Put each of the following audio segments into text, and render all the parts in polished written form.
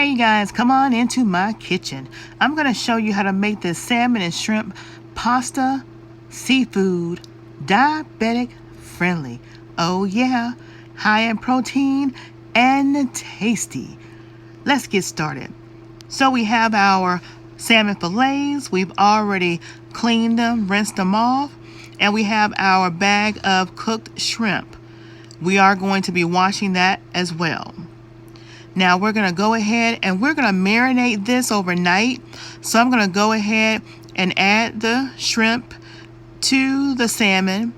Hey guys, come on into my kitchen. I'm going to show you how to make this salmon and shrimp pasta seafood diabetic friendly. Oh yeah, high in protein and tasty. Let's get started. So we have our salmon fillets. We've already cleaned them, rinsed them off, and we have our bag of cooked shrimp. We are going to be washing that as well. Now we're going to go ahead and we're going to marinate this overnight. So I'm going to go ahead and add the shrimp to the salmon,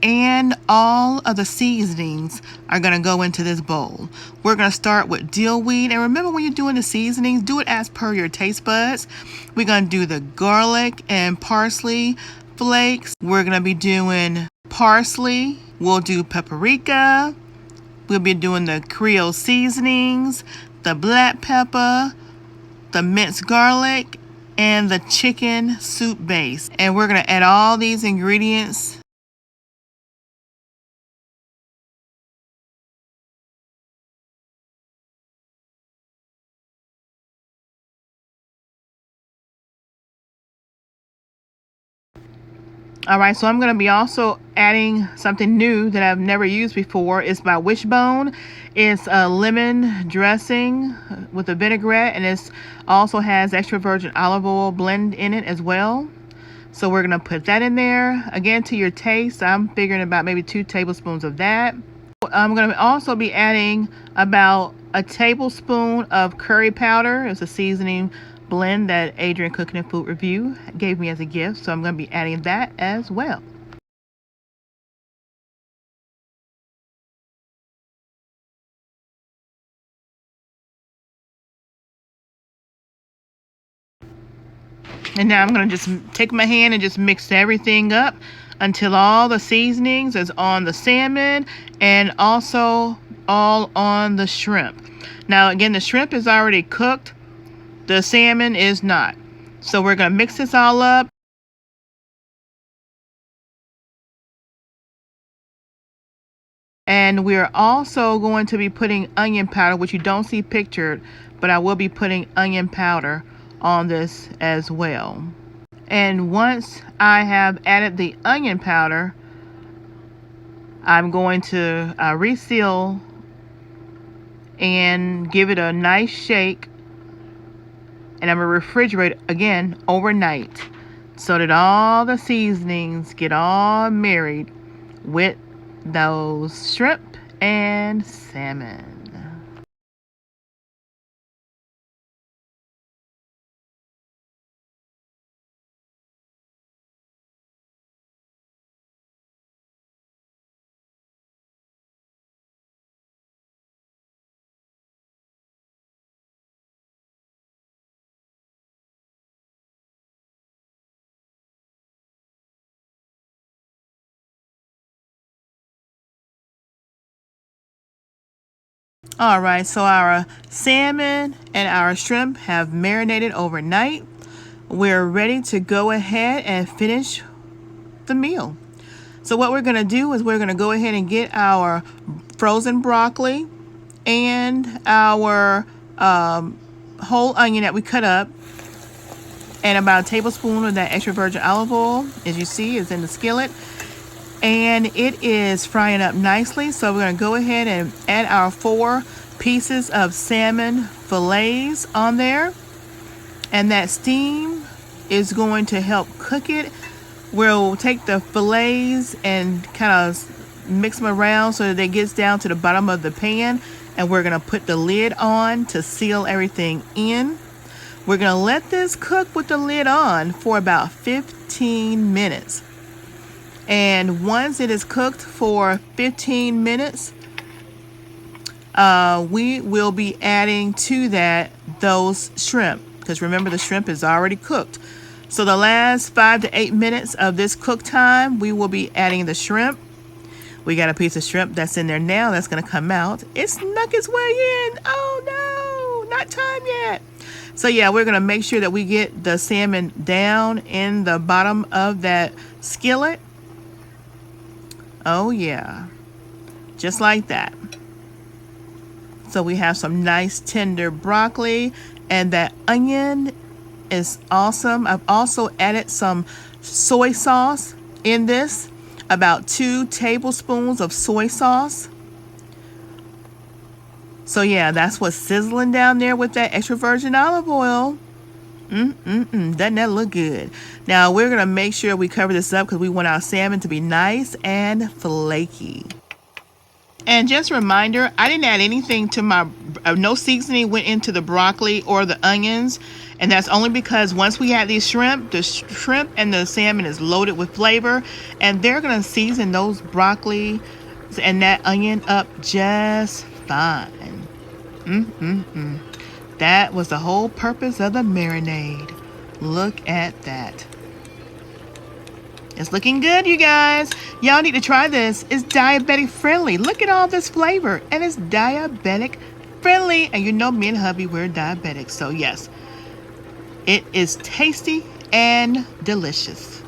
and all of the seasonings are going to go into this bowl. We're going to start with dill weed, and remember, when you're doing the seasonings, do it as per your taste buds. We're going to do the garlic and parsley flakes. We're going to be doing parsley. We'll do paprika. We'll be doing the Creole seasonings, the black pepper, the minced garlic, and the chicken soup base. And we're going to add all these ingredients . Alright, so I'm going to be also adding something new that I've never used before. It's by Wishbone. It's a lemon dressing with a vinaigrette, and it also has extra virgin olive oil blend in it as well. So we're going to put that in there. Again, to your taste, I'm figuring about maybe 2 tablespoons of that. I'm going to also be adding about a tablespoon of curry powder. It's a seasoning blend that Adrian Cooking and Food Review gave me as a gift, so I'm going to be adding that as well. And now I'm going to just take my hand and just mix everything up until all the seasonings is on the salmon and also all on the shrimp. Now again, the shrimp is already cooked, the salmon is not. So we're going to mix this all up. And we're also going to be putting onion powder, which you don't see pictured, but I will be putting onion powder on this as well. And once I have added the onion powder, I'm going to reseal and give it a nice shake. And I'm going to refrigerate it again overnight so that all the seasonings get all married with those shrimp and salmon. Alright, so our salmon and our shrimp have marinated overnight. We're ready to go ahead and finish the meal. So what we're going to do is we're going to go ahead and get our frozen broccoli and our whole onion that we cut up, and about a tablespoon of that extra virgin olive oil, as you see, is in the skillet. And it is frying up nicely, so we're going to go ahead and add our 4 pieces of salmon fillets on there, and that steam is going to help cook it. We'll take the fillets and kind of mix them around so that it gets down to the bottom of the pan, and we're going to put the lid on to seal everything in. We're going to let this cook with the lid on for about 15 minutes. And once it is cooked for 15 minutes, we will be adding to that those shrimp, because remember, the shrimp is already cooked. So the last 5 to 8 minutes of this cook time, we will be adding the shrimp. We got a piece of shrimp that's in there now that's going to come out. It snuck its way in. Oh no, not time yet. So yeah, we're going to make sure that we get the salmon down in the bottom of that skillet. Oh yeah, just like that. So we have some nice tender broccoli, and that onion is awesome. I've also added some soy sauce in this, about 2 tablespoons of soy sauce. So yeah, that's what's sizzling down there with that extra virgin olive oil. Doesn't that look good? Now we're gonna make sure we cover this up because we want our salmon to be nice and flaky. And just a reminder, I didn't add anything to my, no seasoning went into the broccoli or the onions. And that's only because once we add these shrimp, the shrimp and the salmon is loaded with flavor. And they're going to season those broccoli and that onion up just fine. That was the whole purpose of the marinade. Look at that. It's looking good, you guys. Y'all need to try this. It's diabetic friendly. Look at all this flavor. And it's diabetic friendly. And you know me and hubby, we're diabetic. So yes, it is tasty and delicious.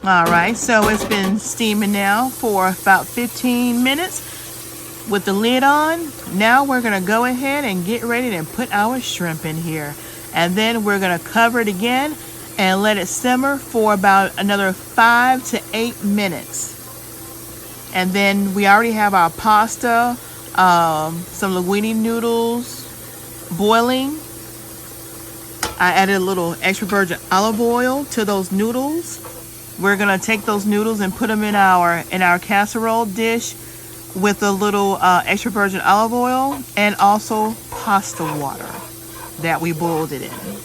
All right, so it's been steaming now for about 15 minutes with the lid on. Now we're going to go ahead and get ready to put our shrimp in here. And then we're going to cover it again and let it simmer for about another 5 to 8 minutes. And then we already have our pasta, some linguine noodles boiling. I added a little extra virgin olive oil to those noodles. We're gonna take those noodles and put them in our casserole dish with a little extra virgin olive oil and also pasta water that we boiled it in.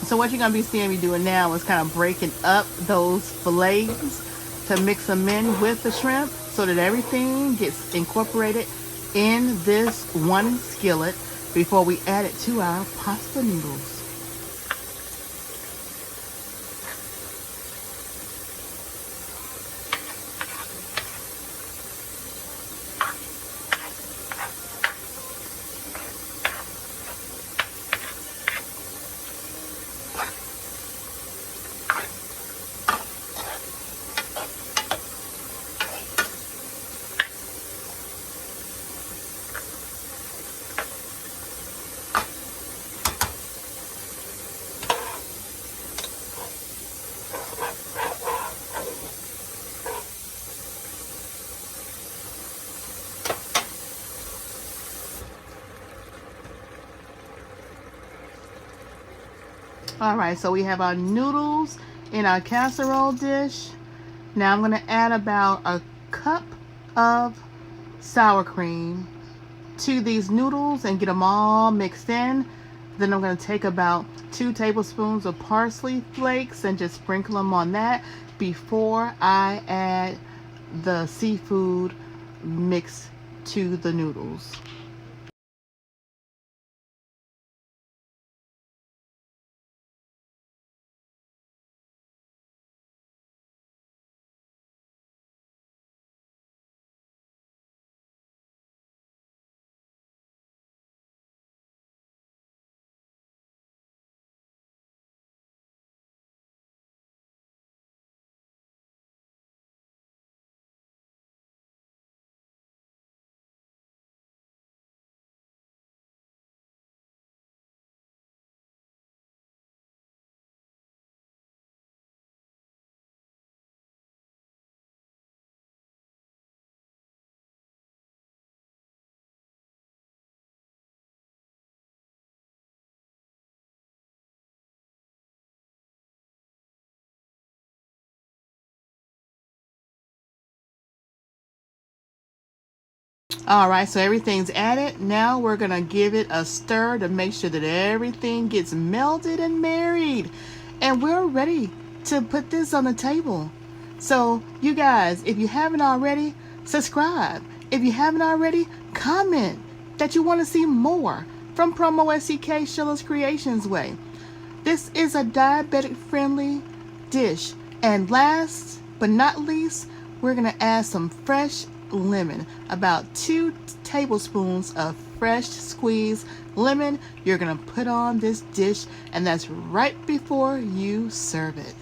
So what you're going to be seeing me doing now is kind of breaking up those fillets to mix them in with the shrimp so that everything gets incorporated in this one skillet before we add it to our pasta noodles. All right, so we have our noodles in our casserole dish. Now I'm going to add about a cup of sour cream to these noodles and get them all mixed in. Then I'm going to take about 2 tablespoons of parsley flakes and just sprinkle them on that before I add the seafood mix to the noodles. All right, so everything's added. Now we're gonna give it a stir to make sure that everything gets melted and married. And we're ready to put this on the table. So you guys, if you haven't already, subscribe. If you haven't already, comment that you want to see more from PromoSTK Sheila's Creations Way. This is a diabetic friendly dish. And last but not least, we're gonna add some fresh lemon, about 2 tablespoons of fresh squeezed lemon you're going to put on this dish, and that's right before you serve it.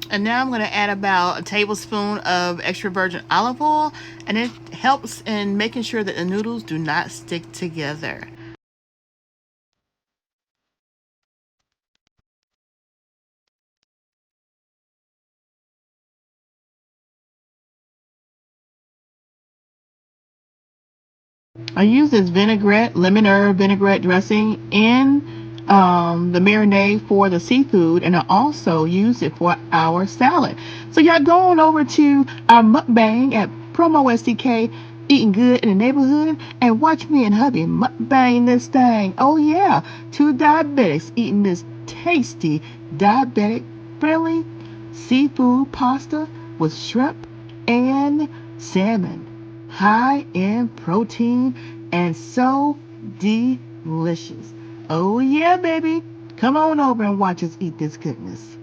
And now I'm going to add about a tablespoon of extra virgin olive oil, and it helps in making sure that the noodles do not stick together. I use this vinaigrette, lemon herb vinaigrette dressing in the marinade for the seafood, and I also use it for our salad. So y'all go on over to our mukbang at PromoSTK, eating good in the neighborhood, and watch me and hubby mukbang this thing. Oh yeah, two diabetics eating this tasty diabetic friendly seafood pasta with shrimp and salmon, high in protein and so delicious. Oh yeah, baby. Come on over and watch us eat this goodness.